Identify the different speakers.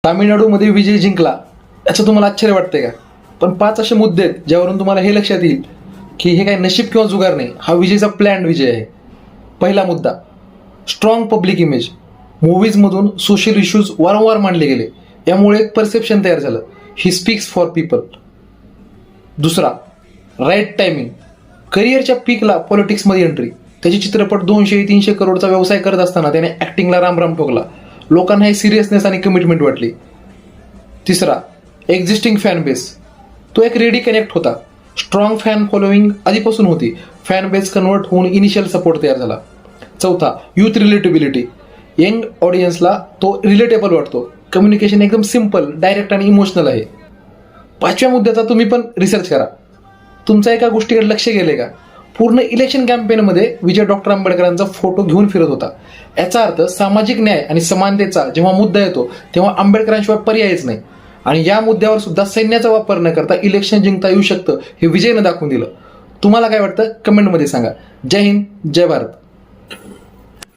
Speaker 1: तामिळनाडूमध्ये विजय जिंकला याचं तुम्हाला आश्चर्य वाटतंय का? पण 5 असे मुद्दे आहेत ज्यावरून तुम्हाला हे लक्षात येईल की हे काही नशीब किंवा जुगार नाही, हा विजयचा प्लॅन विजय आहे. पहिला मुद्दा, स्ट्रॉंग पब्लिक इमेज. मूवीजमधून सोशल इश्यूज वारंवार मांडले गेले, यामुळे एक परसेप्शन तयार झालं, ही स्पीक्स फॉर पीपल. दुसरा, राईट टायमिंग. करिअरच्या पीकला पॉलिटिक्समध्ये एंट्री. त्याचे चित्रपट 200-300 करोडचा व्यवसाय करत असताना त्याने ॲक्टिंगला रामराम ठोकला. लोकांना हे सिरियसनेस आणि कमिटमेंट वाटली. तिसरा, एक्झिस्टिंग फॅन बेस. तो एक रेडी कनेक्ट होता. स्ट्रॉंग फॅन फॉलोईंग आधीपासून होती. फॅन बेस कन्वर्ट होऊन इनिशियल सपोर्ट तयार झाला. चौथा, यूथ रिलेटिबिलिटी. यंग ऑडियन्सला तो रिलेटेबल वाटतो. कम्युनिकेशन एकदम सिम्पल, डायरेक्ट आणि इमोशनल आहे. 5व्या मुद्द्याचा तुम्ही पण रिसर्च करा. तुमच्या एका गोष्टीकडे लक्ष गेले का? पूर्ण इलेक्शन कॅम्पेनमध्ये विजय डॉक्टर आंबेडकरांचा फोटो घेऊन फिरत होता. याचा अर्थ सामाजिक न्याय आणि समानतेचा जेव्हा मुद्दा येतो तेव्हा आंबेडकरांशिवाय पर्यायच नाही. आणि या मुद्द्यावर सुद्धा सैन्याचा वापर न करता इलेक्शन जिंकता येऊ शकतं हे विजयनं दाखवून दिलं. तुम्हाला काय वाटतं? कमेंटमध्ये सांगा. जय हिंद, जय भारत.